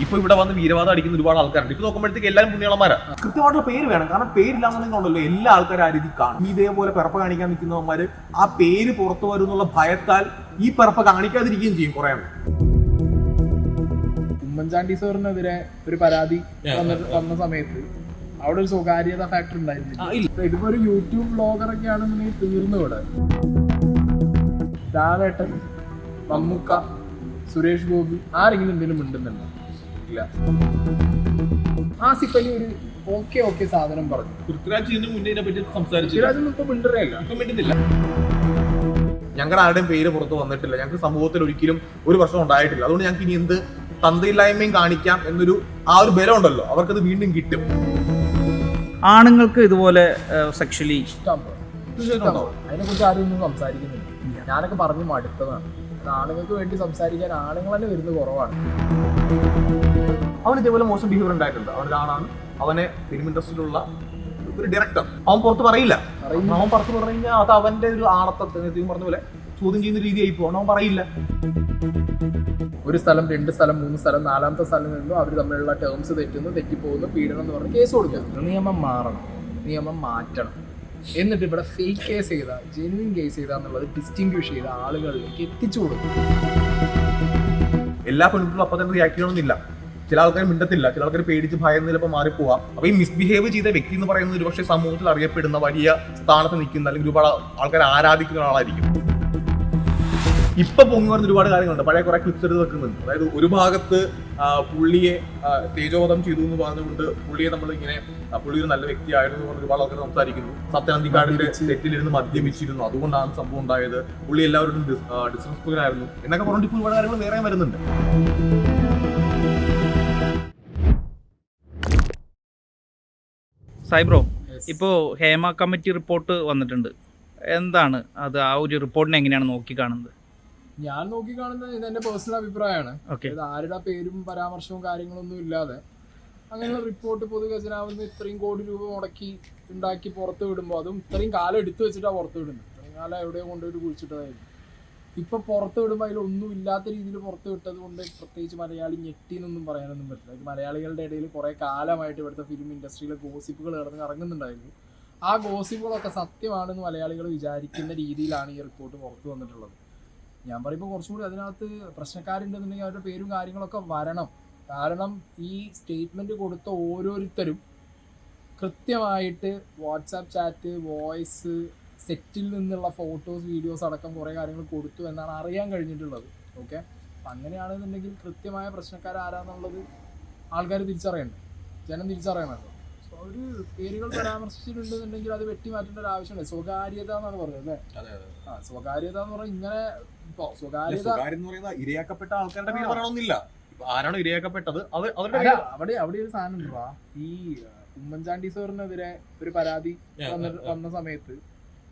ഇപ്പൊ ഇവിടെ വന്ന് വീരവാദം അടിക്കുന്ന ഒരുപാട് ആൾക്കാരുണ്ട്. ഇപ്പൊ നോക്കുമ്പോഴത്തേക്ക് എല്ലാവരും പുണ്യാളന്മാരാ. കൃത്യമായിട്ടുള്ള പേര് വേണം, കാരണം പേരില്ലാന്നുണ്ടെങ്കിലുണ്ടല്ലോ എല്ലാ ആൾക്കാരും ആ രീതി കാണും. ഇതേപോലെ പിറപ്പ് കാണിക്കാൻ നിൽക്കുന്നവന്മാര് ആ പേര് പുറത്തു വരും എന്നുള്ള ഭയത്താൽ ഈ പിറപ്പ് കാണിക്കാതിരിക്കുകയും ചെയ്യും കുറെ. ഉമ്മൻചാണ്ടി സാറിനെതിരെ ഒരു പരാതി വന്ന സമയത്ത് അവിടെ ഒരു സ്വകാര്യത ഫാക്ടർ ഉണ്ടായിരുന്നില്ല. ഇതിപ്പോ ഒരു യൂട്യൂബ് ബ്ലോഗറൊക്കെ ആണെന്നുണ്ടെങ്കിൽ തീർന്നു ഇവിടെ. ലാലേട്ടൻ, മമ്മൂക്ക, സുരേഷ് ഗോപി ആരെങ്കിലും എന്തെങ്കിലും മിണ്ടുന്നുണ്ടോ? ഇല്ല. ആസിഫ് അലി ഒരു ഓക്കെ സാധനം പറഞ്ഞു. പൃഥ്വിരാജ് മുന്നേ പറ്റി സംസാരിച്ചു. ഇപ്പൊ മിണ്ടുന്നില്ല. ഞങ്ങളുടെ ആരുടെയും പേര് പുറത്ത് വന്നിട്ടില്ല. ഞങ്ങൾക്ക് സമൂഹത്തിൽ ഒരിക്കലും ഒരു പ്രശ്നം ഉണ്ടായിട്ടില്ല. അതുകൊണ്ട് ഞങ്ങൾക്ക് ഇനി എന്ത് തന്തയില്ലായ്മയും കാണിക്കാം എന്നൊരു ആ ഒരു ബലം ഉണ്ടല്ലോ, അവർക്കത് വീണ്ടും കിട്ടും. ആണുങ്ങൾക്ക് ഇതുപോലെ സെക്ഷലി അതിനെക്കുറിച്ച് ആരും ഒന്നും സംസാരിക്കുന്നില്ല. ഞാനൊക്കെ പറഞ്ഞു മടുത്തതാണ്. ആണുങ്ങൾക്ക് വേണ്ടി സംസാരിക്കാൻ ആണുങ്ങൾ തന്നെ വരുന്നത് കുറവാണ്. അവന് ഇതേപോലെ മോശം ബിഹേവിയർ ഉണ്ടായിട്ടുണ്ട്. അവൻ്റെ ആണാണ്, അവനെ ഫിലിം ഇൻഡസ്ട്രിയിലുള്ള ഒരു ഡയറക്ടർ. അവൻ പുറത്ത് പറയില്ല. അവൻ പുറത്ത് പറഞ്ഞു കഴിഞ്ഞാൽ അത് അവന്റെ ഒരു ആണത്തെ പറഞ്ഞ പോലെ ചോദ്യം ചെയ്യുന്ന രീതിയായി പോകണം. അവൻ പറയില്ല. ഒരു സ്ഥലം, 2 സ്ഥലം, 3 സ്ഥലം, 4ാമത്തെ സ്ഥലം നിന്നും അവർ തമ്മിലുള്ള ടേംസ് തെറ്റിപ്പോകുന്നു, പീഡനം എന്ന് പറഞ്ഞ് കേസ് കൊടുക്കുന്നു. നിയമം മാറണം, നിയമം മാറ്റണം. എന്നിട്ട് ഇവിടെ ഫേക്ക് കേസ് ചെയ്താൽ ജെന്യൂൻ കേസ് ചെയ്താന്നുള്ളത് ഡിസ്റ്റിങ്വിഷ് ചെയ്ത ആളുകളിലേക്ക് എത്തിച്ചു കൊടുക്കും. എല്ലാ പെൺകുട്ടികളും അപ്പം തന്നെ റിയാക്ട് ചെയ്യണമെന്നില്ല. ചില ആൾക്കാർ മിണ്ടത്തില്ല, ചില ആൾക്കാർ പേടിച്ച് ഭയം ചിലപ്പോൾ മാറിപ്പോവാം. അപ്പൊ ഈ മിസ്ബിഹേവ് ചെയ്ത വ്യക്തി എന്ന് പറയുന്നത് ഒരുപക്ഷെ സമൂഹത്തിൽ അറിയപ്പെടുന്ന വലിയ സ്ഥാനത്ത് നിൽക്കുന്ന അല്ലെങ്കിൽ ഒരുപാട് ആൾക്കാർ ആരാധിക്കുന്ന ആളായിരിക്കും. ഇപ്പൊ പൊങ്ങി വരുന്ന ഒരുപാട് കാര്യങ്ങളുണ്ട്. പഴയ കുറെ ക്ലിപ്സ് എടുത്ത് വെക്കുന്നുണ്ട്. അതായത് ഒരു ഭാഗത്ത് പുള്ളിയെ തേജോവധം ചെയ്തു എന്ന് പറഞ്ഞുകൊണ്ട് പുള്ളിയെ നമ്മൾ ഇങ്ങനെ പുള്ളി ഒരു നല്ല വ്യക്തിയായിരുന്നു എന്ന് പറഞ്ഞ് ഒരുപാട് ആൾക്കാർ സംസാരിക്കുന്നു. സത്യനന്ദിക്കാടിന്റെ സെറ്റിലിരുന്ന് മദ്യപിച്ചിരുന്നു, അതുകൊണ്ടാണ് സംഭവം ഉണ്ടായത്. പുള്ളി എല്ലാവരും ഡിസ്റെസ്പെക്ട് ആയിരുന്നു എന്നൊക്കെ പറഞ്ഞിട്ട് ഇപ്പോൾ ഒരുപാട് കാര്യങ്ങൾ വേറെ വരുന്നുണ്ട്. സൈബ്രോ, ഇപ്പോൾ ഹേമ കമ്മിറ്റി റിപ്പോർട്ട് വന്നിട്ടുണ്ട്. എന്താണ് അത്? ആ ഒരു റിപ്പോർട്ടിനെ എങ്ങനെയാണ് നോക്കിക്കാണുന്നത്? ഞാൻ നോക്കിക്കാണുന്നത് ഇതെന്റെ പേഴ്സണൽ അഭിപ്രായമാണ്. ആരുടെ പേരും പരാമർശവും കാര്യങ്ങളൊന്നും ഇല്ലാതെ അങ്ങനെയുള്ള റിപ്പോർട്ട് പൊതുഖജനാവിൽ ഇത്രയും കോടി രൂപ മുടക്കി ഉണ്ടാക്കി പുറത്ത് വിടുമ്പോൾ, അതും ഇത്രയും കാലം എടുത്തു വെച്ചിട്ടാണ് പുറത്ത് വിടുന്നത്. ഇത്രയും കാലം എവിടെയോ കൊണ്ടുപോയിട്ട് കുഴിച്ചിട്ടതായിരുന്നു. ഇപ്പൊ പുറത്ത് വിടുമ്പോൾ അതിലൊന്നും ഇല്ലാത്ത രീതിയിൽ പുറത്ത് വിട്ടത് കൊണ്ട് പ്രത്യേകിച്ച് മലയാളി ഞെട്ടിന്നൊന്നും പറയാനൊന്നും പറ്റില്ല. മലയാളികളുടെ ഇടയിൽ കുറെ കാലമായിട്ട് ഇവിടുത്തെ ഫിലിം ഇൻഡസ്ട്രിയിലെ ഗോസിപ്പുകൾ ഇറങ്ങുന്നുണ്ടായിരുന്നു. ആ ഗോസിപ്പുകളൊക്കെ സത്യമാണെന്ന് മലയാളികൾ വിചാരിക്കുന്ന രീതിയിലാണ് ഈ റിപ്പോർട്ട് പുറത്തു വന്നിട്ടുള്ളത്. ഞാൻ പറയുമ്പോൾ കുറച്ചും കൂടി അതിനകത്ത് പ്രശ്നക്കാരുണ്ടെന്നുണ്ടെങ്കിൽ അവരുടെ പേരും കാര്യങ്ങളൊക്കെ വരണം. കാരണം ഈ സ്റ്റേറ്റ്മെന്റ് കൊടുത്ത ഓരോരുത്തരും കൃത്യമായിട്ട് വാട്സാപ്പ് ചാറ്റ്, വോയിസ്, സെറ്റിൽ നിന്നുള്ള ഫോട്ടോസ്, വീഡിയോസ് അടക്കം കുറേ കാര്യങ്ങൾ കൊടുത്തു എന്നാണ് അറിയാൻ കഴിഞ്ഞിട്ടുള്ളത്. ഓക്കെ, അപ്പം അങ്ങനെയാണെന്നുണ്ടെങ്കിൽ കൃത്യമായ പ്രശ്നക്കാർ ആരാന്നുള്ളത് ആൾക്കാർ തിരിച്ചറിയണ്ടേ, ജനം തിരിച്ചറിയണമല്ലോ. സോ ഒരു പേരുകൾ പരാമർശിച്ചിട്ടുണ്ടെന്നുണ്ടെങ്കിൽ അത് വെട്ടിമാറ്റേണ്ട ഒരു ആവശ്യമുണ്ട്. സ്വകാര്യത എന്നാണ് പറഞ്ഞത് അല്ലേ? സ്വകാര്യത എന്ന് പറഞ്ഞാൽ ഇങ്ങനെ ഇരയാക്കപ്പെട്ട ആൾക്കാരുടെ പേര് പറയണമെന്നില്ല. ആരാണോ ഇരയാക്കപ്പെട്ടത് അവിടെ ഒരു സാധനം ഉണ്ടോ? ഈ ഉമ്മൻചാണ്ടി സാറിനെതിരെ ഒരു പരാതി വന്ന സമയത്ത്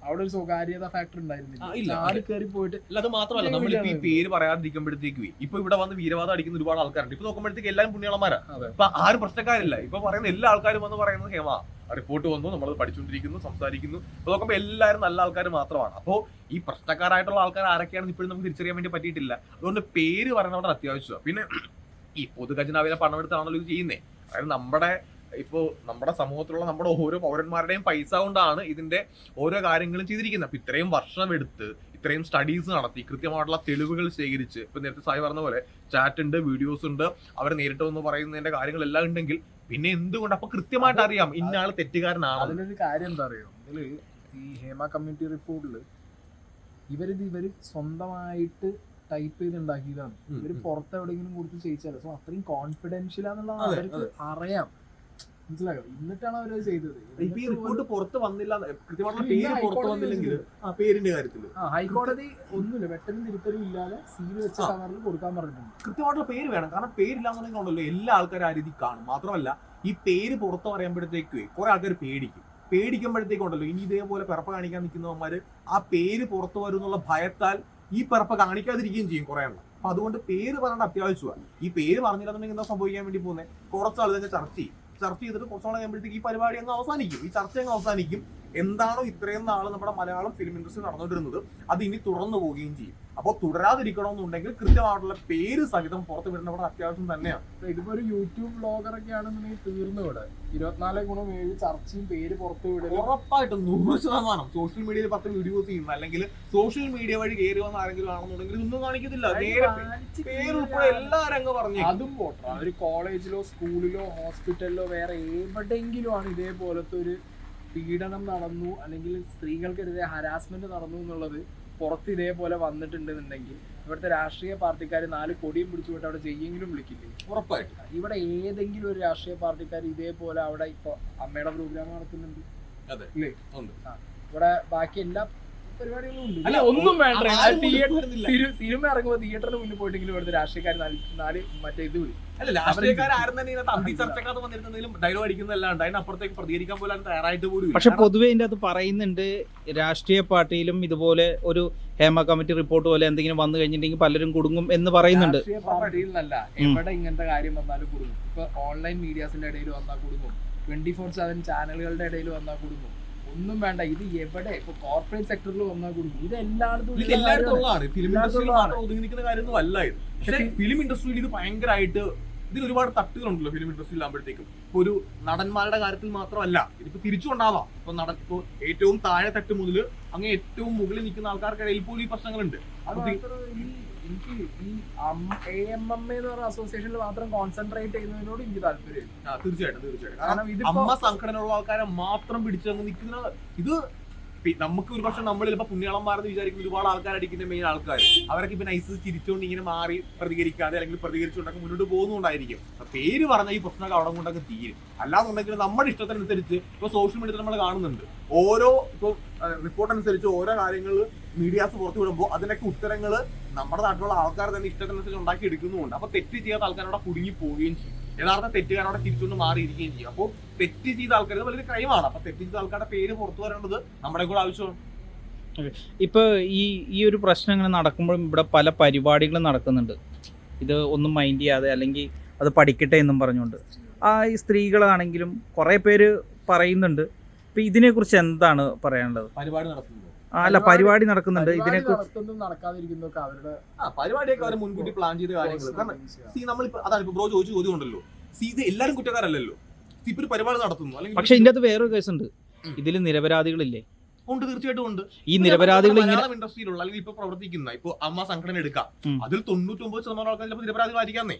അവിടെ ഒരു സ്വകാര്യത ഫാക്ടർ ഉണ്ടായിരുന്നില്ല. ആട് കയറി പോയിട്ട്. അത് മാത്രമല്ല, നമ്മളിപ്പോ ഈ പേര് പറയാതിരിക്കുമ്പോഴത്തേക്ക് ഇപ്പൊ ഇവിടെ വന്ന് വീരവാദം അടിക്കുന്ന ഒരുപാട് ആൾക്കാരുണ്ട്. ഇപ്പൊ നോക്കുമ്പോഴത്തേക്ക് എല്ലാവരും പുണ്യാളന്മാരാ. ഇപ്പൊ ആരും പ്രശ്നക്കാരില്ല. ഇപ്പൊ പറയുന്ന എല്ലാ ആൾക്കാരും വന്ന് പറയുന്നത് ഹേമ റിപ്പോർട്ട് വന്നു, നമ്മൾ പഠിച്ചുകൊണ്ടിരിക്കുന്നു, സംസാരിക്കുന്നു. അപ്പൊ നോക്കുമ്പോൾ എല്ലാവരും നല്ല ആൾക്കാർ മാത്രമാണ്. അപ്പോൾ ഈ പ്രശ്നക്കാരായിട്ടുള്ള ആൾക്കാർ ആരൊക്കെയാണെന്ന് ഇപ്പോഴും നമുക്ക് തിരിച്ചറിയാൻ വേണ്ടി പറ്റിയിട്ടില്ല. അതുകൊണ്ട് പേര് പറയുന്നത് വളരെ അത്യാവശ്യമാണ്. പിന്നെ ഈ പൊതുഖജനാവിലെ പണമെടുത്താണല്ലോ ഇത് ചെയ്യുന്നത്. അതായത് നമ്മുടെ സമൂഹത്തിലുള്ള നമ്മുടെ ഓരോ പൗരന്മാരുടെയും പൈസ കൊണ്ടാണ് ഇതിന്റെ ഓരോ കാര്യങ്ങളും ചെയ്തിരിക്കുന്നത്. അപ്പൊ ഇത്രയും വർഷം എടുത്ത് ഇത്രയും സ്റ്റഡീസ് നടത്തി കൃത്യമായിട്ടുള്ള തെളിവുകൾ ശേഖരിച്ച്, ഇപ്പൊ നേരത്തെ സായി പറഞ്ഞ പോലെ ചാറ്റ് ഉണ്ട്, വീഡിയോസ് ഉണ്ട്, അവർ നേരിട്ട് വന്ന് പറയുന്നതിന്റെ കാര്യങ്ങളെല്ലാം ഉണ്ടെങ്കിൽ പിന്നെ എന്തുകൊണ്ട് അപ്പൊ കൃത്യമായിട്ട് അറിയാം ഇന്നയാള് തെറ്റുകാരനാണ്. അതിലൊരു കാര്യം എന്താ അറിയോ, ഇതില് ഈ ഹേമ കമ്മിറ്റി റിപ്പോർട്ടില് ഇവര് സ്വന്തമായിട്ട് ടൈപ്പ് ചെയ്ത് ഉണ്ടാക്കിയതാണ്. ഇവര് പുറത്ത് എവിടെയെങ്കിലും കൊടുത്ത് ചെയ്യിച്ചാൽ സോ അത്രയും കോൺഫിഡൻഷ്യൽ ആണെന്നുള്ളത് അവർക്ക് അറിയാം. മനസ്സിലായോ? എന്നിട്ടാണ് അവരത് ചെയ്തത്. റിപ്പോർട്ട് പുറത്ത് വന്നില്ല, പേരിന്റെ കാര്യത്തിൽ ഹൈക്കോടതി ഒന്നുമില്ല, വെട്ടലും തിരുത്തലും ഇല്ലാതെ സീൽ വെച്ച കവറിൽ കൊടുക്കാൻ പറഞ്ഞിട്ടുണ്ട്. കൃത്യമായിട്ടുള്ള പേര് വേണം, കാരണം പേരില്ലാന്നുണ്ടെങ്കിലുണ്ടല്ലോ എല്ലാ ആൾക്കാരും ആ രീതി കാണും. മാത്രമല്ല ഈ പേര് പുറത്ത് പറയുമ്പോഴത്തേക്ക് കുറെ ആൾക്കാർ പേടിക്കുമ്പോഴത്തേക്കുണ്ടല്ലോ ഇനി ഇതേപോലെ പിറപ്പ് കാണിക്കാൻ നിൽക്കുന്നവന്മാര് ആ പേര് പുറത്തു വരും എന്നുള്ള ഭയത്താൽ ഈ പിറപ്പ് കാണിക്കാതിരിക്കുകയും ചെയ്യും കുറെ എണ്ണം. അപ്പൊ അതുകൊണ്ട് പേര് പറയേണ്ട അത്യാവശ്യമാണ്. ഈ പേര് പറഞ്ഞില്ലെന്നുണ്ടെങ്കിൽ എന്താ സംഭവിക്കാൻ വേണ്ടി പോകുന്നത്? കുറച്ചാൾ തന്നെ ചർച്ച ചെയ്തിട്ട് കുറച്ചാൾ കഴിയുമ്പോഴത്തേക്ക് ഈ പരിപാടി അങ്ങ് അവസാനിക്കും, ഈ ചർച്ച അങ്ങ് അവസാനിക്കും. എന്താണോ ഇത്രയും നാൾ നമ്മുടെ മലയാളം ഫിലിം ഇൻഡസ്ട്രി നടന്നുകൊണ്ടിരുന്നത് അത് ഇനി തുറന്നു പോവുകയും ചെയ്യും. അപ്പോൾ തുടരാതിരിക്കണമെന്നുണ്ടെങ്കിൽ കൃത്യമായിട്ടുള്ള പേര് സഹിതം പുറത്ത് വിടേണ്ടവിടെ അത്യാവശ്യം തന്നെയാണ്. ഇതിപ്പോ ഒരു യൂട്യൂബ് ബ്ലോഗറൊക്കെ ആണെന്നുണ്ടെങ്കിൽ തീർന്നു ഇവിടെ 24/7 ചർച്ചയും പേര് പുറത്തു വിടലും. ഉറപ്പായിട്ടും 100% സോഷ്യൽ മീഡിയയിൽ 10 വീഡിയോസ് ചെയ്യുന്ന അല്ലെങ്കിൽ സോഷ്യൽ മീഡിയ വഴി കയറി വന്ന ആരെങ്കിലും ആണെന്നുണ്ടെങ്കിൽ ഇതൊന്നും കാണിക്കത്തില്ല. നേരെ പേരുൾപ്പെടെ എല്ലാവരും അങ്ങ് പറഞ്ഞു. അതും പോട്ടെ, ഒരു കോളേജിലോ സ്കൂളിലോ ഹോസ്പിറ്റലിലോ വേറെ എവിടെയെങ്കിലും ആണ് ഇതേപോലത്തെ ഒരു പീഡനം നടന്നു അല്ലെങ്കിൽ സ്ത്രീകൾക്കെതിരെ ഹരാസ്മെന്റ് നടന്നു എന്നുള്ളത് പുറത്ത് ഇതേപോലെ വന്നിട്ടുണ്ടെന്നുണ്ടെങ്കിൽ ഇവിടുത്തെ രാഷ്ട്രീയ പാർട്ടിക്കാർ 4 കൊടിയും പിടിച്ചുപോയിട്ട് അവിടെ ജയിയെങ്കിലും വിളിക്കില്ലേ? ഉറപ്പായിട്ടും. ഇവിടെ ഏതെങ്കിലും ഒരു രാഷ്ട്രീയ പാർട്ടിക്കാർ ഇതേപോലെ അവിടെ ഇപ്പൊ അമ്മയുടെ പ്രോഗ്രാം നടക്കുന്നുണ്ട് ഇല്ലേ? ഇവിടെ ബാക്കി എല്ലാ പരിപാടികളും ഉണ്ട്. അല്ല ഒന്നും വേണ്ട, സിനിമ ഇറങ്ങുമ്പോൾ തിയേറ്ററിന് മുന്നിൽ പോയിട്ടെങ്കിലും ഇവിടുത്തെ രാഷ്ട്രീയക്കാർ 4 മറ്റേ ഇത് വിളി. അല്ല, രാഷ്ട്രീയക്കാരും തന്നെ ഇതിനകത്ത് അന്തി ചർച്ചക്കകത്ത് വന്നിരുന്നെങ്കിലും ഡയലോഗ് അടിക്കുന്നതല്ലാണ്ട് അതിനപ്പുറത്തേക്ക് പ്രതികരിക്കാൻ പോലും തയ്യാറായിട്ട് പോലും. പക്ഷെ പൊതുവെ ഇതിന്റെ അത് പറയുന്നുണ്ട്, രാഷ്ട്രീയ പാർട്ടിയിലും ഇതുപോലെ ഒരു ഹേമ കമ്മിറ്റി റിപ്പോർട്ട് പോലെ എന്തെങ്കിലും വന്നു കഴിഞ്ഞിട്ടുണ്ടെങ്കിൽ പലരും കുടുങ്ങും എന്ന് പറയുന്നുണ്ട്. രാഷ്ട്രീയ പാർട്ടിയിൽ നിന്നല്ല, എവിടെ ഇങ്ങനത്തെ കാര്യം വന്നാലും കുടുങ്ങും. ഇപ്പൊ ഓൺലൈൻ മീഡിയാസിന്റെ ഇടയിൽ വന്നാൽ കുടുങ്ങും, 24/7 ചാനലുകളുടെ ഇടയിൽ വന്നാൽ കുടുങ്ങും. ഒന്നും വേണ്ട, ഇത് എവിടെ ഇപ്പൊ കോർപ്പറേറ്റ് സെക്ടറിൽ വന്നാൽ കുടുങ്ങും. ഇത് എല്ലായിടത്തും ഫിലിം ഇൻഡസ്ട്രിയിൽ മാത്രം ഒതുങ്ങി നിൽക്കുന്ന കാര്യമൊന്നും അല്ല ഇത്. പക്ഷെ ഫിലിം ഇൻഡസ്ട്രിയിൽ ഇത് ഭയങ്കരമായിട്ട് ഇതിന് ഒരുപാട് തട്ടുകളുണ്ടല്ലോ ഫിലിം ഇൻഡസ്ട്രിയിൽ ആകുമ്പോഴത്തേക്കും. ഇപ്പൊ ഒരു നടന്മാരുടെ കാര്യത്തിൽ മാത്രമല്ല, ഇതിപ്പോ തിരിച്ചുകൊണ്ടാവാം. ഇപ്പൊ ഏറ്റവും താഴെ തട്ട് മുതൽ അങ്ങ് ഏറ്റവും മുകളിൽ നിൽക്കുന്ന ആൾക്കാർക്കിടയിൽ പോലും ഈ പ്രശ്നങ്ങളുണ്ട്. എനിക്ക് ഈ AMMA എന്ന് പറഞ്ഞ അസോസിയേഷനിൽ മാത്രം കോൺസെൻട്രേറ്റ് ചെയ്യുന്നതിനോട് എനിക്ക് താല്പര്യമില്ല. തീർച്ചയായിട്ടും. കാരണം അമ്മ സംഘടനയുള്ള ആൾക്കാരെ മാത്രം പിടിച്ചങ്ങ് നിൽക്കുന്ന ഇത് നമുക്ക് ഒരു പക്ഷെ നമ്മൾ ചിലപ്പോൾ പുണ്യാളന്മാരെന്ന് വിചാരിക്കും ഒരുപാട് ആൾക്കാർ അടിക്കുന്ന മെയിൻ ആൾക്കാർ. അവരൊക്കെ ഇപ്പൊ നൈസ് ചിരിച്ചുകൊണ്ട് ഇങ്ങനെ മാറി പ്രതികരിക്കാതെ അല്ലെങ്കിൽ പ്രതികരിച്ചുകൊണ്ടൊക്കെ മുന്നോട്ട് പോകുന്നുണ്ടായിരിക്കും. പേര് പറഞ്ഞ ഈ പ്രശ്നമൊക്കെ അവിടെ കൊണ്ടൊക്കെ തീരും. അല്ലാന്നുണ്ടെങ്കിൽ നമ്മുടെ ഇഷ്ടത്തിനനുസരിച്ച് ഇപ്പൊ സോഷ്യൽ മീഡിയയിൽ നമ്മൾ കാണുന്നുണ്ട്, ഓരോ ഇപ്പൊ റിപ്പോർട്ട് അനുസരിച്ച് ഓരോ കാര്യങ്ങൾ മീഡിയാസ് പുറത്തു വിടുമ്പോൾ അതിനൊക്കെ ഉത്തരങ്ങൾ നമ്മുടെ നാട്ടിലുള്ള ആൾക്കാർ തന്നെ ഇഷ്ടത്തിനനുസരിച്ച് ഉണ്ടാക്കി എടുക്കുന്നുമുണ്ട്. അപ്പൊ തെറ്റ് ചെയ്യാത്ത ആൾക്കാരോടെ കുടുങ്ങി പോവുകയും ചെയ്യും, യഥാർത്ഥ തെറ്റുകാരോടെ തിരിച്ചുകൊണ്ട് മാറിയിരിക്കുകയും ചെയ്യും. അപ്പോൾ തെറ്റ് ചെയ്ത ആൾക്കാർ വലിയൊരു ക്രൈമാണ്. അപ്പൊ തെറ്റ് ചെയ്ത ആൾക്കാരുടെ പേര് പുറത്തു വരേണ്ടത് നമ്മുടെ കൂടെ ആവശ്യമാണ്. ഇപ്പൊ ഈ ഒരു പ്രശ്നം ഇങ്ങനെ നടക്കുമ്പോഴും ഇവിടെ പല പരിപാടികളും നടക്കുന്നുണ്ട്, ഇത് ഒന്നും മൈൻഡ് ചെയ്യാതെ അല്ലെങ്കിൽ അത് പഠിക്കട്ടെ എന്നും പറഞ്ഞുകൊണ്ട്. ഈ സ്ത്രീകളാണെങ്കിലും കുറെ പേര് പറയുന്നുണ്ട്. ഇപ്പൊ ഇതിനെ കുറിച്ച് എന്താണ് പറയാനുള്ളത്? പരിപാടി നടത്തുന്നത് അല്ല, പരിപാടി നടക്കുന്നുണ്ട്, ഇതിനെ നടക്കാതിരിക്കുന്നതൊക്കെ അവരുടെ പരിപാടിയൊക്കെ അവർ മുൻകൂട്ടി പ്ലാൻ ചെയ്ത കാര്യങ്ങൾ. കാരണം നമ്മളിപ്പോ അതാണ് ഇപ്പൊ ബ്രോ ചോദിച്ച ചോദ്യം ഉണ്ടല്ലോ, ഇത് എല്ലാവരും കുറ്റക്കാരല്ലല്ലോ. ഇപ്പൊ ഒരു പരിപാടി നടത്തുന്നു അല്ലെങ്കിൽ പക്ഷെ ഇതിന്റെ അകത്ത് വേറൊരു കേസുണ്ട്, ഇതിൽ നിരപരാധികളില്ലേ? ഉണ്ട്, തീർച്ചയായിട്ടും ഉണ്ട്. ഈ നിരപരാധികൾ ഇൻഡസ്ട്രിയിലുള്ള അല്ലെങ്കിൽ ഇപ്പൊ പ്രവർത്തിക്കുന്ന ഇപ്പൊ അമ്മ സംഘടന എടുക്കാം, അതിൽ 99% ആൾക്കാർ ചിലപ്പോൾ നിരപരാധികളായിരിക്കാന്നേ.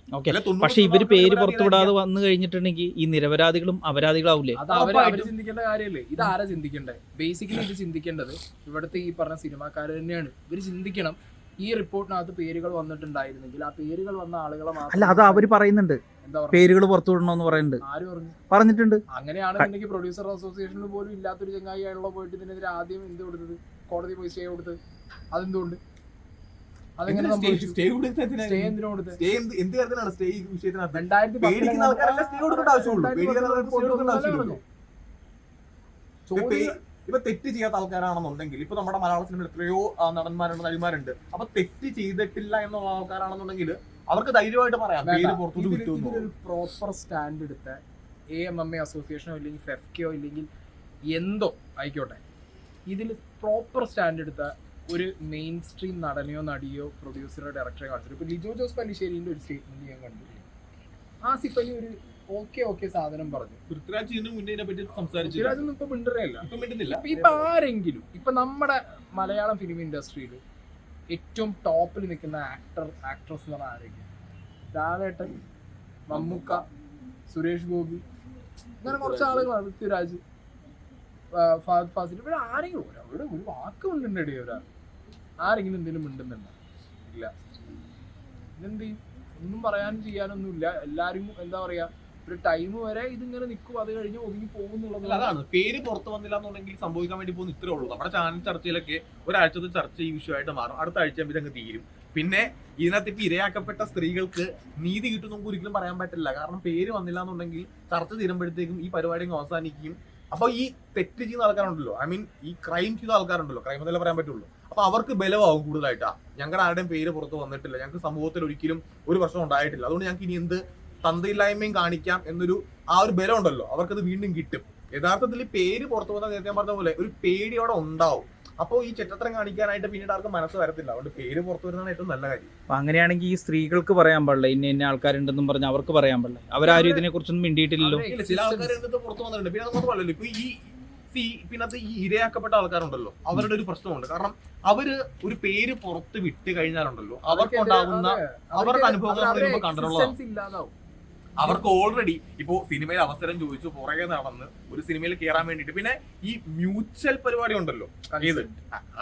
പക്ഷെ ഇവര് പേര് പുറത്തുവിടാതെ വന്നു കഴിഞ്ഞിട്ടുണ്ടെങ്കിൽ ഈ നിരപരാധികളും അപരാധികളാവില്ലേ? അത് അവര് ചിന്തിക്കേണ്ട കാര്യമല്ലേ? ഇത് ആരാ ചിന്തിക്കേണ്ടത്? ബേസിക്കലി ഇത് ചിന്തിക്കേണ്ടത് ഇവിടുത്തെ ഈ പറഞ്ഞ സിനിമാക്കാർ തന്നെയാണ്. ഇവര് ചിന്തിക്കണം, ഈ റിപ്പോർട്ടിനകത്ത് പേരുകൾ വന്നിട്ടുണ്ടായിരുന്നെങ്കിൽ ആ പേരുകൾ വന്ന ആളുകളെ അല്ല, അത് അവര് പറയുന്നുണ്ട്, പേരുകൾ പുറത്തുവിടണമെന്ന് പറയുന്നുണ്ട്. ആര് പറഞ്ഞിട്ടുണ്ട്? അങ്ങനെയാണെന്നുണ്ടെങ്കിൽ പ്രൊഡ്യൂസർ അസോസിയേഷനിൽ പോലും ഇല്ലാത്തൊരു ചങ്ങായി ആണല്ലോ പോയിട്ട് ഇതിനെതിരെ ആദ്യം എന്ത് കൊടുത്തത്? കോടതി പോയി സ്റ്റേ കൊടുത്തത്. അതെന്തുകൊണ്ട്? അതെങ്ങനെ സ്റ്റേ എന്തിനു കൊടുത്തത്? 2010 ഇപ്പൊ തെറ്റ് ചെയ്യാത്ത ആൾക്കാരാണെന്നുണ്ടെങ്കിൽ ഇപ്പൊ നമ്മുടെ മലയാള സിനിമയിൽ എത്രയോ നടന്മാരുണ്ട്, നടിമാരുണ്ട്. അപ്പൊ തെറ്റ് ചെയ്തിട്ടില്ല എന്നുള്ള ആൾക്കാരാണെന്നുണ്ടെങ്കിൽ അവർക്ക് ധൈര്യമായിട്ട് പറയാം പേര് പുറത്തോട്ട് കിട്ടുന്നു. ഒരു പ്രോപ്പർ സ്റ്റാൻഡ് എടുത്ത AMMA അസോസിയേഷനോ ഇല്ലെങ്കിൽ FEFCO ഇല്ലെങ്കിൽ എന്തോ ആയിക്കോട്ടെ, ഇതിൽ പ്രോപ്പർ സ്റ്റാൻഡ് എടുത്ത ഒരു മെയിൻ സ്ട്രീം നടനെയോ നടിയോ പ്രൊഡ്യൂസറോ ഡയറക്ടറെ കാണിച്ചിട്ട് ഇപ്പൊ ലിജോ ജോസ് പല്ലിശ്ശേരിന്റെ ഒരു സ്റ്റേറ്റ്മെന്റ് ഞാൻ കണ്ടു. ആസിഫ് അലി ഒരു ഓക്കെ സാധനം പറഞ്ഞു. പൃഥ്വിരാജിന് മുന്നേ പറ്റി സംസാരിച്ചു. പൃഥ്വിരാജൊന്നും ഇപ്പൊ മിണ്ടറില്ല. ഇപ്പൊ ആരെങ്കിലും ഇപ്പൊ നമ്മുടെ മലയാളം ഫിലിം ഇൻഡസ്ട്രിയിൽ ഏറ്റവും ടോപ്പിൽ നിൽക്കുന്ന ആക്ട്രസ് എന്ന് പറഞ്ഞാൽ ആരെങ്കിലും? ലാലേട്ടൻ, മമ്മൂക്ക, സുരേഷ് ഗോപി, അങ്ങനെ കുറച്ച് ആളുകളാണ്. പൃഥ്വിരാജ്, ഫഹദ് ഫാസിൽ. ഇവിടെ ആരെങ്കിലും അവരുടെ ഒരു വാക്ക് കൊണ്ടുണ്ടേ ഒരാൾ ആരെങ്കിലും എന്തെങ്കിലും മിണ്ടുന്നുണ്ടോ? ഇല്ല. ഇതെന്ത് ഒന്നും പറയാനും ചെയ്യാനൊന്നുമില്ല. എല്ലാരും എന്താ പറയാ, ഒരു ടൈം വരെ ഇതിങ്ങനെ നിൽക്കും, അത് കഴിഞ്ഞ് ഒതുങ്ങി പോകുന്നുള്ളത്. അതാണ് പേര് പുറത്തു വന്നില്ല എന്നുണ്ടെങ്കിൽ സംഭവിക്കാൻ വേണ്ടി പോകുന്ന ഇത്രേ ഉള്ളൂ. നമ്മുടെ ചാനൽ ചർച്ചയിലൊക്കെ ഒരാഴ്ചത്തെ ചർച്ച ഈ വിഷയമായിട്ട് മാറും, അടുത്ത ആഴ്ച ഇതങ്ങ് തീരും. പിന്നെ ഇതിനകത്ത് ഇപ്പൊ ഇരയാക്കപ്പെട്ട സ്ത്രീകൾക്ക് നീതി കിട്ടും നമുക്ക് ഒരിക്കലും പറയാൻ പറ്റില്ല. കാരണം പേര് വന്നില്ല എന്നുണ്ടെങ്കിൽ ചർച്ച തീരുമ്പോഴത്തേക്കും ഈ പരിപാടി അവസാനിക്കും. അപ്പൊ ഈ തെറ്റ് ചെയ്യുന്ന ആൾക്കാരുണ്ടല്ലോ, ഐ മീൻ ഈ ക്രൈം ചെയ്ത ആൾക്കാരുണ്ടല്ലോ, ക്രൈം എന്നല്ലേ പറയാൻ പറ്റുള്ളൂ. അപ്പൊ അവർക്ക് ബലമാവും കൂടുതലായിട്ടാ. ഞങ്ങളുടെ ആരുടെയും പേര് പുറത്ത് വന്നിട്ടില്ല, ഞങ്ങൾക്ക് സമൂഹത്തിൽ ഒരിക്കലും ഒരു പ്രശ്നം ഉണ്ടായിട്ടില്ല, അതുകൊണ്ട് ഞങ്ങൾക്ക് ഇനി എന്ത് തന്തയില്ലായ്മയും കാണിക്കാം എന്നൊരു ആ ഒരു ബലം ഉണ്ടല്ലോ, അവർക്കത് വീണ്ടും കിട്ടും. യഥാർത്ഥത്തിൽ പേര് പുറത്തു വന്നാൽ നേരത്തെ പറഞ്ഞ പോലെ ഒരു പേടി അവിടെ ഉണ്ടാവും. അപ്പോൾ ഈ ചെറ്റത്തരം കാണിക്കാനായിട്ട് പിന്നീട് ആർക്കും മനസ്സ് വരത്തില്ല. അതുകൊണ്ട് പേര് പുറത്തു വരുന്നതാണ് ഏറ്റവും നല്ല കാര്യം. അപ്പൊ അങ്ങനെയാണെങ്കിൽ ഈ സ്ത്രീകൾക്ക് പറയാൻ പാടില്ല, ഇന്ന ആൾക്കാരുണ്ടെന്നും പറഞ്ഞ് അവർക്ക് പറയാൻ പാടില്ല. അവരാരും ഇതിനെ കുറിച്ചൊന്നും മിണ്ടിയിട്ടില്ലല്ലോ. ചില ആൾക്കാർ പുറത്തു വന്നിട്ടുണ്ട്. പിന്നെ അത് മാത്രമല്ലല്ലോ, ഇപ്പൊ പിന്നത്തെ ഈ ഇരയാക്കപ്പെട്ട ആൾക്കാരുണ്ടല്ലോ, അവരുടെ ഒരു പ്രശ്നമുണ്ട്. കാരണം അവര് ഒരു പേര് പുറത്ത് വിട്ട് കഴിഞ്ഞാലുണ്ടല്ലോ അവർക്കുണ്ടാകുന്ന അവരുടെ അനുഭവങ്ങൾ കണ്ടിട്ടുള്ളതാണ്. അവർക്ക് ഓൾറെഡി ഇപ്പോ സിനിമയിൽ അവസരം ചോദിച്ചു പുറകെ നടന്ന് ഒരു സിനിമയിൽ കയറാൻ വേണ്ടിട്ട്, പിന്നെ ഈ മ്യൂച്വൽ പരിപാടി ഉണ്ടല്ലോ, ഏത്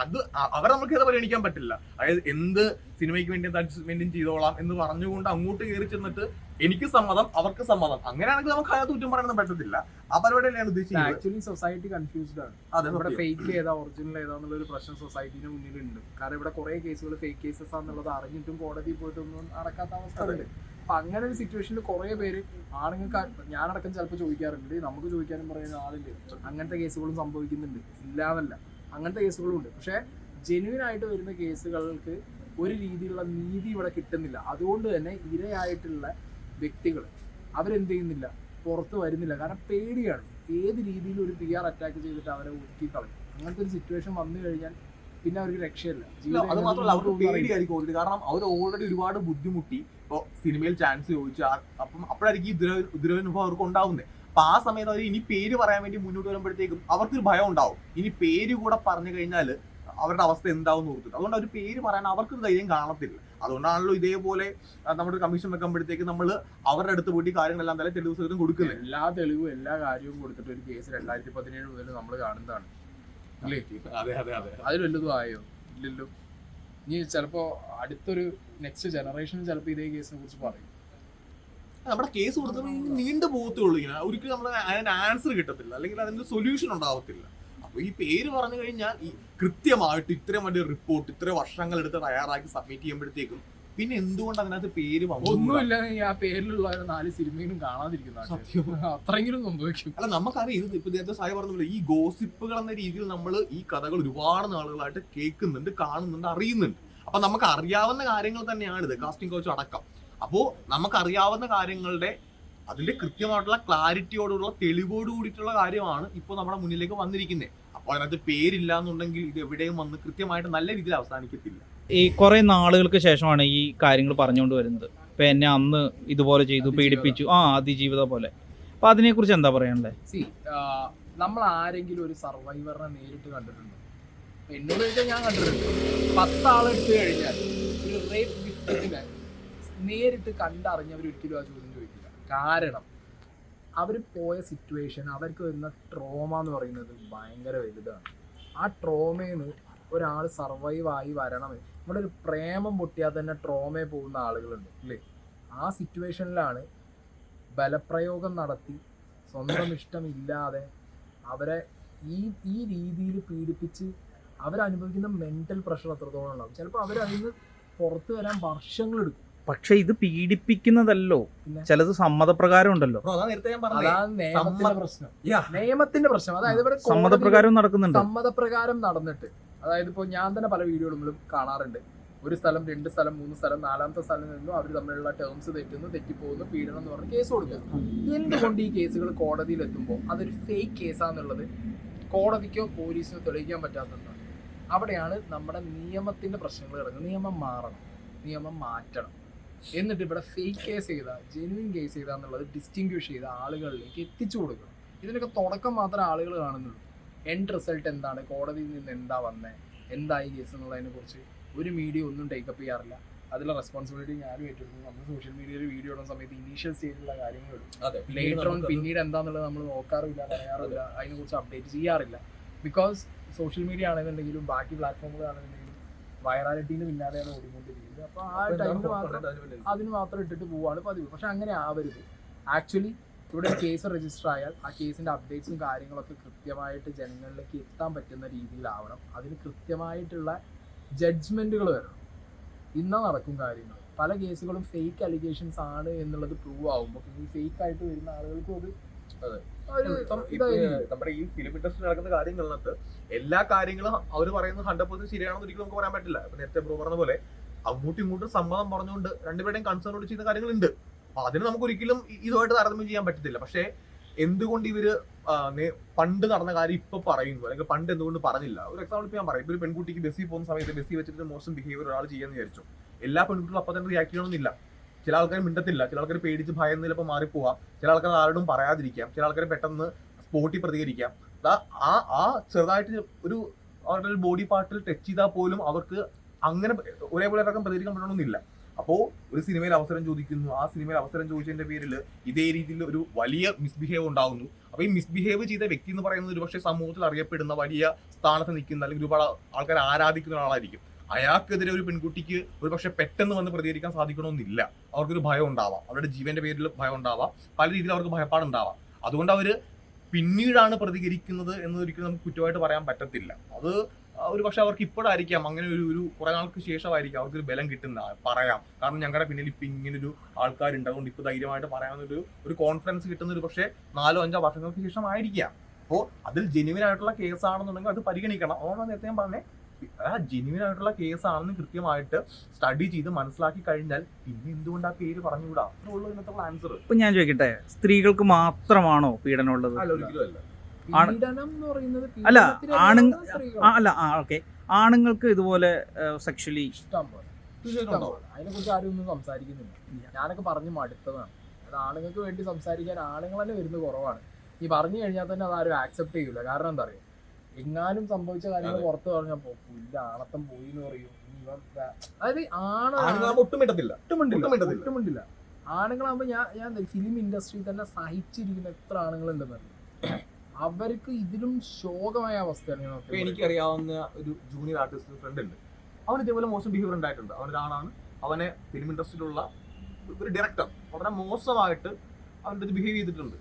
അത് അവരെ നമുക്ക് ഇത് പരിഗണിക്കാൻ പറ്റില്ല. അതായത് എന്ത് സിനിമയ്ക്ക് വേണ്ടി അഡ്ജസ്റ്റ്മെന്റും ചെയ്തോളാം എന്ന് പറഞ്ഞുകൊണ്ട് അങ്ങോട്ട് കയറി ചെന്നിട്ട് എനിക്ക് സമ്മതം അവർക്ക് സമ്മതം, അങ്ങനെയാണെങ്കിൽ നമുക്ക് അതിനകത്ത് കുറ്റം പറയാനൊന്നും പറ്റത്തില്ല. ആ പരിപാടിയാണ് ഉദ്ദേശിച്ചത്. ആക്ച്വലി സൊസൈറ്റി കൺഫ്യൂസ്ഡ് ആണ്. ഇവിടെ ഫേക്ക് ഏതാ ഒറിജിനൽ ഏതാന്നുള്ള ഒരു പ്രശ്നം സൊസൈറ്റിന് മുന്നിലുണ്ട്. കാരണം ഇവിടെ കുറെ കേസുകൾ ഫേക്ക് കേസസ് ആണെന്നുള്ളത് അറിഞ്ഞിട്ടും കോടതിയിൽ പോയിട്ടൊന്നും നടക്കാത്ത അവസ്ഥ ഉണ്ട്. അപ്പൊ അങ്ങനെ ഒരു സിറ്റുവേഷനിൽ കുറെ പേര് ആണുങ്ങൾക്ക്, ഞാനടക്കം ചിലപ്പോൾ ചോദിക്കാറുണ്ട്, നമുക്ക് ചോദിക്കാനും പറയുന്ന ആളില്ല. അങ്ങനത്തെ കേസുകളും സംഭവിക്കുന്നുണ്ട്, ഇല്ലാന്നല്ല, അങ്ങനത്തെ കേസുകളും ഉണ്ട്. പക്ഷെ ജെന്യൂൻ ആയിട്ട് വരുന്ന കേസുകൾക്ക് ഒരു രീതിയിലുള്ള നീതി ഇവിടെ കിട്ടുന്നില്ല. അതുകൊണ്ട് തന്നെ ഇരയായിട്ടുള്ള വ്യക്തികൾ അവരെന്ത് ചെയ്യുന്നില്ല, പുറത്ത് വരുന്നില്ല. കാരണം പേടിയാണ്. ഏത് രീതിയിലും ഒരു PR അറ്റാക്ക് ചെയ്തിട്ട് അവരെ ഒതുക്കിക്കളയും. അങ്ങനത്തെ ഒരു സിറ്റുവേഷൻ വന്നു കഴിഞ്ഞാൽ പിന്നെ അവർക്ക് രക്ഷയില്ല. അത് മാത്രമല്ല, അവർക്ക് പേടിയായിരിക്കും ഓൾറെഡി. കാരണം അവർ ഓൾറെഡി ഒരുപാട് ബുദ്ധിമുട്ടി. ഇപ്പൊ സിനിമയിൽ ചാൻസ് ചോദിച്ചു, അപ്പം അപ്പോഴായിരിക്കും ഈ ദുരനുഭവം അവർക്ക് ഉണ്ടാവുന്നത്. അപ്പൊ ആ സമയത്ത് അവർ ഇനി പേര് പറയാൻ വേണ്ടി മുന്നോട്ട് വരുമ്പോഴത്തേക്കും അവർക്കൊരു ഭയം ഉണ്ടാവും. ഇനി പേര് കൂടെ പറഞ്ഞു കഴിഞ്ഞാൽ അവരുടെ അവസ്ഥ എന്താവും ഓർത്തിട്ട്. അതുകൊണ്ട് അവർ പേര് പറയാൻ അവർക്കൊരു ധൈര്യം കാണത്തില്ല. അതുകൊണ്ടാണല്ലോ ഇതേപോലെ നമ്മുടെ കമ്മീഷൻ വെക്കുമ്പോഴത്തേക്ക് നമ്മൾ അവരുടെ അടുത്ത് പോയിട്ട് കാര്യങ്ങളെല്ലാം തന്നെ തെളിവ് സഹിതം കൊടുക്കുന്നത്. എല്ലാ തെളിവും എല്ലാ കാര്യവും കൊടുത്തിട്ട് ഒരു കേസ് 2017 മുതൽ നമ്മൾ കാണുന്നതാണ്. അതിൽ വല്ലതും ആയോ? ഇല്ലല്ലോ. ഇനി ചിലപ്പോ അടുത്തൊരു നെക്സ്റ്റ് ജനറേഷനിൽ ചിലപ്പോൾ ഇതേ കേസിനെ കുറിച്ച് പറയും. നമ്മുടെ കേസ് കൊടുത്തപ്പോൾ നീണ്ടു പോകത്തുള്ളൂ. ഇങ്ങനെ ഒരിക്കലും നമ്മൾ അതിന് ആൻസർ കിട്ടത്തില്ല, അല്ലെങ്കിൽ അതിന്റെ സൊല്യൂഷൻ ഉണ്ടാവത്തില്ല. അപ്പൊ ഈ പേര് പറഞ്ഞു കഴിഞ്ഞാൽ ഈ കൃത്യമായിട്ട് ഇത്രയും വലിയ റിപ്പോർട്ട് ഇത്ര വർഷങ്ങൾ എടുത്ത് തയ്യാറാക്കി സബ്മിറ്റ് ചെയ്യുമ്പോഴത്തേക്കും പിന്നെ എന്തുകൊണ്ട് അതിനകത്ത് പേര് ഒന്നുമില്ല, ആ പേരിലുള്ള 4 സിനിമയിലും കാണാതിരിക്കുന്ന അത്രയെങ്കിലും സംഭവിക്കും. അല്ല, നമുക്കറിയാം ഇത് ഇപ്പൊ നേരത്തെ സായി പറഞ്ഞില്ല, ഈ ഗോസിപ്പുകൾ എന്ന രീതിയിൽ നമ്മൾ ഈ കഥകൾ ഒരുപാട് നാളുകളായിട്ട് കേൾക്കുന്നുണ്ട്, കാണുന്നുണ്ട്, അറിയുന്നുണ്ട്. അപ്പൊ നമുക്ക് അറിയാവുന്ന കാര്യങ്ങൾ തന്നെയാണിത്, കാസ്റ്റിംഗ് കോച്ച് അടക്കം. അപ്പോ നമുക്കറിയാവുന്ന കാര്യങ്ങളുടെ അതിന്റെ കൃത്യമായിട്ടുള്ള ക്ലാരിറ്റിയോടുള്ള തെളിവോട് കൂടിയിട്ടുള്ള കാര്യമാണ് ഇപ്പോൾ നമ്മുടെ മുന്നിലേക്ക് വന്നിരിക്കുന്നത്. അപ്പോൾ അതിനകത്ത് പേരില്ല എന്നുണ്ടെങ്കിൽ ഇത് എവിടെയും വന്ന് കൃത്യമായിട്ട് നല്ല രീതിയിൽ അവസാനിക്കത്തില്ല. ഈ കുറെ നാളുകൾക്ക് ശേഷമാണ് ഈ കാര്യങ്ങൾ പറഞ്ഞുകൊണ്ട് വരുന്നത്. ഇപ്പൊ എന്നെ അന്ന് ഇതുപോലെ ചെയ്തു, പീഡിപ്പിച്ചു, അതിജീവിത പോലെ. അപ്പൊ അതിനെ കുറിച്ച് എന്താ പറയാനുള്ളത്? നമ്മൾ ആരെങ്കിലും ഒരു സർവൈവറിനെ നേരിട്ട് കണ്ടിട്ടുണ്ടോ? എന്നോട് ചോദിച്ചാൽ ഞാൻ കണ്ടിട്ടുണ്ട്. 10 ആളെടുത്ത് കഴിഞ്ഞാൽ ഒരു റേപ്പ് വിക്ടിമിനെ നേരിട്ട് കണ്ടറിഞ്ഞവർ ഒരിക്കലും ആ ചോദ്യം ചോദിക്കില്ല. കാരണം അവർ പോയ സിറ്റുവേഷൻ, അവർക്ക് വരുന്ന ട്രോമ എന്ന് പറയുന്നത് ഭയങ്കര വലുതാണ്. ആ ട്രോമയിൽ നിന്ന് ഒരാൾ സർവൈവായി വരണമേ. നമ്മുടെ ഒരു പ്രേമം പൊട്ടിയാൽ തന്നെ ട്രോമയിൽ പോകുന്ന ആളുകളുണ്ട് അല്ലേ? ആ സിറ്റുവേഷനിലാണ് ബലപ്രയോഗം നടത്തി സ്വന്തം ഇഷ്ടമില്ലാതെ അവരെ ഈ രീതിയിൽ പീഡിപ്പിച്ച് അവരനുഭവിക്കുന്ന മെന്റൽ പ്രഷർ അത്രത്തോളം ഉണ്ടാവും. ചിലപ്പോൾ അവരതിൽ നിന്ന് പുറത്തു വരാൻ വർഷങ്ങളെടുക്കും. പക്ഷെ ഇത് പീഡിപ്പിക്കുന്നതല്ലോ, ചിലത് സമ്മതപ്രകാരം ഉണ്ടല്ലോ. അതാണ് നിയമത്തിന്റെ പ്രശ്നം. നിയമത്തിന്റെ പ്രശ്നം. അതായത് ഇവിടെ സമ്മതപ്രകാരം നടക്കുന്നുണ്ട്. സമ്മതപ്രകാരം നടന്നിട്ട്, അതായത് ഇപ്പോൾ ഞാൻ തന്നെ പല വീഡിയോകളും കാണാറുണ്ട്. ഒരു സ്ഥലം, 2 സ്ഥലം, 3 സ്ഥലം, 4ാമത്തെ സ്ഥലം നിന്നും അവർ തമ്മിലുള്ള ടേംസ് തെറ്റിപ്പോകുന്നു, പീഡനം എന്ന് പറഞ്ഞ് കേസ് കൊടുക്കുന്നു. എന്തുകൊണ്ട് ഈ കേസുകൾ കോടതിയിൽ എത്തുമ്പോൾ അതൊരു ഫേക്ക് കേസാന്നുള്ളത് കോടതിക്കോ പോലീസിനോ തെളിയിക്കാൻ പറ്റാത്തതാണ്. അവിടെയാണ് നമ്മുടെ നിയമത്തിന്റെ പ്രശ്നങ്ങൾ കിടക്കുന്നത്. നിയമം മാറണം, നിയമം മാറ്റണം. എന്നിട്ട് ഇവിടെ ഫേക്ക് കേസ് ചെയ്താൽ ജെന്യൂൻ കേസ് ചെയ്താന്നുള്ളത് ഡിസ്റ്റിങ്വിഷ് ചെയ്ത ആളുകളിലേക്ക് എത്തിച്ചു കൊടുക്കണം. ഇതിനൊക്കെ തുടക്കം മാത്രമേ ആളുകൾ കാണുന്നുള്ളൂ. എൻഡ് റിസൾട്ട് എന്താണ്, കോടതിയിൽ നിന്ന് എന്താ വന്നത്, എന്തായി കേസ് എന്നുള്ളതിനെ കുറിച്ച് ഒരു മീഡിയ ഒന്നും ടേക്കപ്പ് ചെയ്യാറില്ല. അതിലുള്ള റെസ്പോൺസിബിലിറ്റി ഞാനും ഏറ്റെടുക്കുന്നു. നമ്മൾ സോഷ്യൽ മീഡിയയിൽ വീഡിയോ ഇടുന്ന സമയത്ത് ഇനീഷ്യൽ സ്റ്റേജിലുള്ള കാര്യങ്ങളും ലേറ്റർ ഓൺ പിന്നീട് എന്താന്നുള്ളത് നമ്മൾ നോക്കാറില്ല, പറയാറില്ല, അതിനെക്കുറിച്ച് അപ്ഡേറ്റ് ചെയ്യാറില്ല. ബിക്കോസ് സോഷ്യൽ മീഡിയ ആണെന്നുണ്ടെങ്കിലും ബാക്കി പ്ലാറ്റ്ഫോമുകളാണെന്നുണ്ടെങ്കിലും വൈറാലിറ്റീന് പിന്നാലെയാണ് ഓടിക്കൊണ്ടിരിക്കുന്നത്. അപ്പോൾ ആ ടൈമിൽ മാത്രം അതിന് മാത്രം ഇട്ടിട്ട് പോവാണ് പതിവ്. പക്ഷെ അങ്ങനെ ആവരുത്. ആക്ച്വലി ഇവിടെ കേസ് രജിസ്റ്റർ ആയാൽ ആ കേസിൻ്റെ അപ്ഡേറ്റ്സും കാര്യങ്ങളൊക്കെ കൃത്യമായിട്ട് ജനങ്ങളിലേക്ക് എത്താൻ പറ്റുന്ന രീതിയിലാവണം. അതിന് കൃത്യമായിട്ടുള്ള ജഡ്ജ്മെൻറ്റുകൾ വരണം. ഇന്ന നടക്കും കാര്യങ്ങൾ. പല കേസുകളും ഫേക്ക് അലിഗേഷൻസ് ആണ് എന്നുള്ളത് പ്രൂവ് ആകുമ്പോൾ ഈ ഫേക്ക് ആയിട്ട് വരുന്ന ആളുകൾക്കും അത് നമ്മുടെ ഈ ഫിലിം ഇൻഡസ്ട്രി നടക്കുന്ന കാര്യങ്ങളിനകത്ത് എല്ലാ കാര്യങ്ങളും അവർ പറയുന്നത് 100% ശരിയാണെന്ന് ഒരിക്കലും നമുക്ക് പറയാൻ പറ്റില്ല. ഇപ്പൊ നേരത്തെ ബ്രോ പറഞ്ഞ പോലെ അങ്ങോട്ടും ഇങ്ങോട്ടും സമ്മതം പറഞ്ഞുകൊണ്ട് രണ്ടുപേരുടെയും കൺസേൺ ചെയ്യുന്ന കാര്യങ്ങളുണ്ട്. അപ്പൊ അതിന് നമുക്ക് ഒരിക്കലും ഇതുമായിട്ട് താരതമ്യം ചെയ്യാൻ പറ്റത്തില്ല. പക്ഷെ എന്തുകൊണ്ട് ഇവര് പണ്ട് നടന്ന കാര്യം ഇപ്പൊ പറയുന്നു, അല്ലെങ്കിൽ പണ്ട് എന്തുകൊണ്ട് പറഞ്ഞില്ല. ഒരു എക്സാമ്പിൾ ഇപ്പൊ ഞാൻ പറയും. ഇപ്പൊ ഒരു പെൺകുട്ടിക്ക് ബസ്സിൽ പോകുന്ന സമയത്ത് ബസ്സിൽ വെച്ചിട്ട് മോശം ബിഹേവിയർ ഒരാൾ ചെയ്യാന്ന് വിചാരിച്ചു. എല്ലാ പെൺകുട്ടികളും അപ്പൊ തന്നെ റിയാക്ട് ചെയ്യണമെന്നില്ല. ചില ആൾക്കാർ മിണ്ടത്തില്ല, ചില ആൾക്കാർ പേടിച്ച് ഭയന്ന് ചിലപ്പോൾ മാറിപ്പോവാം, ചില ആൾക്കാർ ആരോടും പറയാതിരിക്കാം, ചില ആൾക്കാർ പെട്ടെന്ന് സ്പോട്ടിൽ പ്രതികരിക്കാം. ആ ചെറുതായിട്ട് ഒരു അവരുടെ ഒരു ബോഡി പാർട്ടിൽ ടച്ച് ചെയ്താൽ പോലും അവർക്ക് അങ്ങനെ ഒരേപോലെ അടക്കം പ്രതികരിക്കാൻ പറ്റണമെന്നില്ല. അപ്പോൾ ഒരു സിനിമയിൽ അവസരം ചോദിക്കുന്നു, ആ സിനിമയിൽ അവസരം ചോദിച്ചതിന്റെ പേരിൽ ഇതേ രീതിയിൽ ഒരു വലിയ മിസ്ബിഹേവ് ഉണ്ടാകുന്നു. അപ്പൊ ഈ മിസ്ബിഹേവ് ചെയ്ത വ്യക്തി എന്ന് പറയുന്നത് ഒരുപക്ഷെ സമൂഹത്തിൽ അറിയപ്പെടുന്ന വലിയ സ്ഥാനത്ത് നിൽക്കുന്ന അല്ലെങ്കിൽ ഒരുപാട് ആൾക്കാർ ആരാധിക്കുന്ന ഒരാളായിരിക്കും. അയാൾക്കെതിരെ ഒരു പെൺകുട്ടിക്ക് ഒരുപക്ഷെ പെട്ടെന്ന് വന്ന് പ്രതികരിക്കാൻ സാധിക്കണമെന്നില്ല. അവർക്കൊരു ഭയം ഉണ്ടാവാം, അവരുടെ ജീവന്റെ പേരിൽ ഭയം ഉണ്ടാവാം, പല രീതിയിൽ അവർക്ക് ഭയപ്പാടുണ്ടാവാം. അതുകൊണ്ട് അവര് പിന്നീടാണ് പ്രതികരിക്കുന്നത് എന്ന് ഒരിക്കലും നമുക്ക് കുറ്റമായിട്ട് പറയാൻ പറ്റത്തില്ല. അത് ഒരു പക്ഷെ അവർക്ക് ഇപ്പോഴായിരിക്കാം, അങ്ങനെ ഒരു കുറെ നാൾക്ക് ശേഷമായിരിക്കും അവർക്കൊരു ബലം കിട്ടുന്ന പറയാം. കാരണം ഞങ്ങളുടെ പിന്നിൽ ഇപ്പൊ ഇങ്ങനൊരു ആൾക്കാരുണ്ട്, അതുകൊണ്ട് ഇപ്പൊ ധൈര്യമായിട്ട് പറയാവുന്നൊരു കോൺഫിഡൻസ് കിട്ടുന്ന ഒരു പക്ഷേ 4-5 വർഷങ്ങൾക്ക് ശേഷം ആയിരിക്കാം. അപ്പോൾ അതിൽ ജെന്യുവൻ ആയിട്ടുള്ള കേസാണെന്നുണ്ടെങ്കിൽ അത് പരിഗണിക്കണം. അതുകൊണ്ടാണ് നേരത്തെ ഞാൻ പറഞ്ഞത്, ജെന്യുവൻ ആയിട്ടുള്ള കേസാണെന്ന് കൃത്യമായിട്ട് സ്റ്റഡി ചെയ്ത് മനസ്സിലാക്കി കഴിഞ്ഞാൽ പിന്നെ എന്തുകൊണ്ട് ആ പേര് പറഞ്ഞുകൂടാ? അത്രയുള്ളൂ ഇന്നത്തെ ആൻസർ. ഇപ്പൊ ഞാൻ ചോദിക്കട്ടെ, സ്ത്രീകൾക്ക് മാത്രമാണോ പീഡനം ഉള്ളത്? അല്ല, ഒരിക്കലും അല്ല. പീഡനം എന്ന് പറയുന്നത് അല്ല, സ്ത്രീകളാണ്. ഓക്കെ, ആണുങ്ങൾക്ക് ഇതുപോലെ സെക്ഷലി ഇഷ്ടം പോലെ അതിനെ കുറിച്ച് ആരും ഒന്നും സംസാരിക്കുന്നില്ല. ഞാനൊക്കെ പറഞ്ഞു മടുത്തതാണ്. അത് ആണുങ്ങൾക്ക് വേണ്ടി സംസാരിക്കാൻ ആണുങ്ങൾ തന്നെ വരുന്നത് കുറവാണ്. ഈ പറഞ്ഞു കഴിഞ്ഞാൽ തന്നെ അതാരും ആക്സെപ്റ്റ് ചെയ്യൂല. കാരണം എന്താ പറയുക, എങ്ങാനും സംഭവിച്ച കാര്യങ്ങൾ പുറത്ത് പറഞ്ഞാൽ പുല്ല ആണത്തം പോയി എന്ന് പറയും. അതായത് ഒട്ടുമിണ്ടില്ല. ആണുങ്ങളാകുമ്പോ ഞാൻ ഫിലിം ഇൻഡസ്ട്രിയിൽ തന്നെ സഹിച്ചിരിക്കുന്ന എത്ര ആണുങ്ങളുണ്ടെന്ന് അറിയാം. അവർക്ക് ഇതിലും ശോകമായ അവസ്ഥയാണ്. എനിക്കറിയാവുന്ന ഒരു ജൂനിയർ ആർട്ടിസ്റ്റ് ഫ്രണ്ട് ഉണ്ട്. അവൻ ഇതേപോലെ മോശം ബിഹേവിയർ ഉണ്ടായിട്ടുണ്ട്. അവനൊരാണാണ്, അവനെ ഫിലിം ഇൻഡസ്ട്രിയിലുള്ള ഒരു ഡയറക്ടർ വളരെ മോശമായിട്ട് അവൻ്റെ ഇത് ബിഹേവ് ചെയ്തിട്ടുണ്ട്.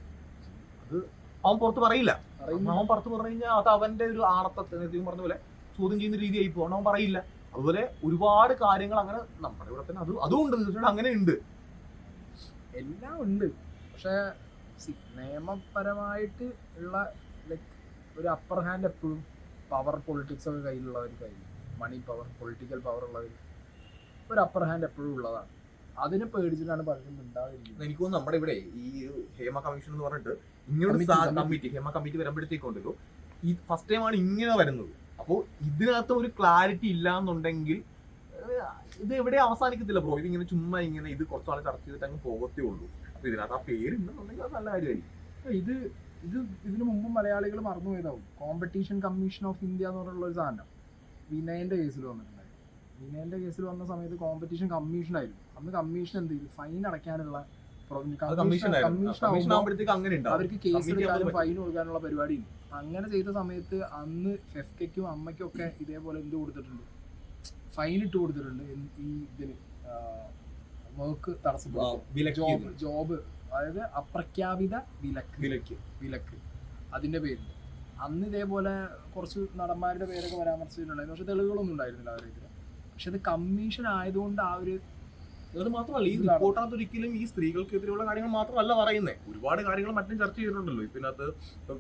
അത് അവൻ പുറത്ത് പറയില്ല. അവൻ പുറത്ത് പറഞ്ഞു കഴിഞ്ഞാൽ അത് അവന്റെ ഒരു ആണത്തത്തെ പറഞ്ഞ പോലെ ചോദ്യം ചെയ്യുന്ന രീതിയായി പോകണം. അവൻ പറയില്ല. അതുപോലെ ഒരുപാട് കാര്യങ്ങൾ അങ്ങനെ നമ്മുടെ ഇവിടെ തന്നെ അതുകൊണ്ട് തീർച്ചയായിട്ടും അങ്ങനെ ഉണ്ട്, എല്ലാം ഉണ്ട്. പക്ഷെ നിയമപരമായിട്ട് ഉള്ള ലൈക്ക് ഒരു അപ്പർ ഹാൻഡ് എപ്പോഴും പവർ പൊളിറ്റിക്സ് ഒക്കെ കയ്യിലുള്ളവർ മണി പവർ പൊളിറ്റിക്കൽ പവർ ഉള്ളവർ ഒരു അപ്പർ ഹാൻഡ് എപ്പോഴും ഉള്ളതാണ്. അതിനെ പേടിച്ചിട്ടാണ് പലരും ഉണ്ടാകുന്നത്. എനിക്ക് തോന്നുന്നു നമ്മുടെ ഇവിടെ ഈ ഹേമ കമ്മീഷൻ എന്ന് പറഞ്ഞിട്ട് ഇങ്ങനൊരു കമ്മിറ്റി ഹേമ കമ്മിറ്റി വരുമ്പോഴത്തേക്കുണ്ടല്ലോ, ഈ ഫസ്റ്റ് ടൈമാണ് ഇങ്ങനെ വരുന്നത്. അപ്പോൾ ഇതിനകത്ത് ഒരു ക്ലാരിറ്റി ഇല്ല എന്നുണ്ടെങ്കിൽ ഇത് എവിടെ അവസാനിക്കത്തില്ല ബ്രോ. ഇതിങ്ങനെ ചുമ്മാ ഇങ്ങനെ ഇത് കുറച്ചാളെ ചർച്ച ചെയ്തിട്ട് അങ്ങ് പോകത്തേ ഉള്ളൂ. അപ്പൊ ഇതിനകത്ത് ആ പേരുണ്ടെന്നുണ്ടെങ്കിൽ അത് നല്ല കാര്യമായിരിക്കും. ഇതിനു മുമ്പ് മലയാളികൾ മറന്നുപോയതാവും. കോമ്പറ്റീഷൻ കമ്മീഷൻ ഓഫ് ഇന്ത്യ എന്ന് പറഞ്ഞുള്ള ഒരു സാധനം വിനയന്റെ കേസിൽ വന്നിട്ടുണ്ടായിരുന്നു. വിനയന്റെ കേസിൽ വന്ന സമയത്ത് കോമ്പറ്റീഷൻ കമ്മീഷൻ ആയിരുന്നു. അന്ന് കമ്മീഷൻ എന്ത് ചെയ്തു, ഫൈൻ അടയ്ക്കാനുള്ള അവർക്ക് കേസ് എടുക്കാനും ഫൈൻ കൊടുക്കാനുള്ള പരിപാടിയില്ല. അങ്ങനെ ചെയ്ത സമയത്ത് അന്ന് ഫെഫ്കയ്ക്കും അമ്മയ്ക്കും ഒക്കെ ഇതേപോലെ എന്ത് കൊടുത്തിട്ടുണ്ട്, ഫൈൻ ഇട്ട് കൊടുത്തിട്ടുണ്ട്. ഈ ഇതിന് വർക്ക് തടസ്സപ്പെടുത്തും, ജോബ് അതായത് അപ്രഖ്യാപിത വിലക്ക് അതിന്റെ പേരിൽ അന്ന് ഇതേപോലെ കുറച്ച് നടന്മാരുടെ പേരൊക്കെ പരാമർശിച്ചിട്ടുണ്ടായിരുന്നു. പക്ഷെ തെളിവുകളൊന്നും ഉണ്ടായിരുന്നില്ല അവരെതിരെ. പക്ഷെ അത് കമ്മീഷൻ ആയതുകൊണ്ട് ആ ഒരു അത് മാത്രമല്ല, ഈ റിപ്പോർട്ടിനകത്ത് ഒരിക്കലും ഈ സ്ത്രീകൾക്കെതിരെയുള്ള കാര്യങ്ങൾ മാത്രമല്ല പറയുന്നത്, ഒരുപാട് കാര്യങ്ങൾ മറ്റും ചർച്ച ചെയ്തിട്ടുണ്ടല്ലോ. ഇതിനകത്ത്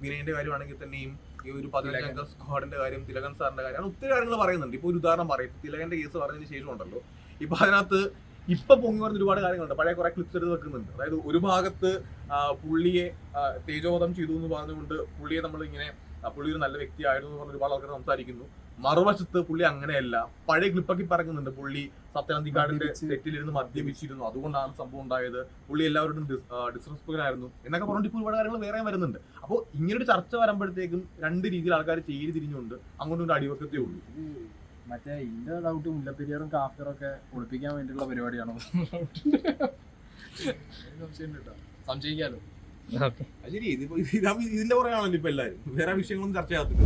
വിനയന്റെ കാര്യമാണെങ്കിൽ തന്നെയും ഈ ഒരു 15 സ്ക്വാഡിന്റെ കാര്യം, തിലകൻ സാറിന്റെ കാര്യം, ഒത്തിരി കാര്യങ്ങൾ പറയുന്നുണ്ട്. ഇപ്പൊ ഒരു ഉദാഹരണം പറയും, തിലകന്റെ കേസ് പറഞ്ഞതിന് ശേഷം ഉണ്ടല്ലോ, ഇപ്പൊ അതിനകത്ത് ഇപ്പൊ പൊങ്ങി വരുന്ന ഒരുപാട് കാര്യങ്ങളുണ്ട്. പഴയ കുറെ ക്ലിപ്സ് എടുത്ത് വെക്കുന്നുണ്ട്. അതായത് ഒരു ഭാഗത്ത് പുള്ളിയെ തേജോവധം ചെയ്തു എന്ന് പറഞ്ഞുകൊണ്ട് പുള്ളിയെ നമ്മൾ ഇങ്ങനെ പുള്ളി ഒരു നല്ല വ്യക്തിയായിരുന്നു എന്ന് പറഞ്ഞ ഒരുപാട് ആൾക്കാർ സംസാരിക്കുന്നു. മറുവശത്ത് പുള്ളി അങ്ങനെയല്ല, പഴയ ക്ലിപ്പൊക്കെ പറയുന്നുണ്ട്, പുള്ളി സത്യനന്ദിക്കാടിന്റെ സെറ്റിലിരുന്ന് മദ്യപിച്ചിരുന്നു, അതുകൊണ്ടാണ് സംഭവം ഉണ്ടായത്, പുള്ളി എല്ലാവരോടും ഡിസ്റെസ്പെക്ട് ആയിരുന്നു എന്നൊക്കെ പറഞ്ഞിട്ട് ഇപ്പോൾ ഒരുപാട് കാര്യങ്ങൾ വേറെ വരുന്നുണ്ട്. അപ്പോൾ ഇങ്ങനൊരു ചർച്ച വരുമ്പോഴത്തേക്കും രണ്ട് രീതിയിൽ ആൾക്കാർ ചെയ്ത് തിരിഞ്ഞുകൊണ്ട് അങ്ങോട്ടും അടിവക്കത്തേ ഉള്ളൂ. മറ്റേ ഇന്റെ ഡൗട്ട് മുല്ലപ്പെരിയാറും കാഫിറൊക്കെ ഒളിപ്പിക്കാൻ വേണ്ടിയുള്ള പരിപാടിയാണോ? സംശയിക്കാലോ. ശരി, ഇതിന്റെ പുറകെയാണല്ലോ ഇപ്പൊ എല്ലാവരും, വേറെ വിഷയങ്ങളൊന്നും ചർച്ച ചെയ്യാത്തില്ല.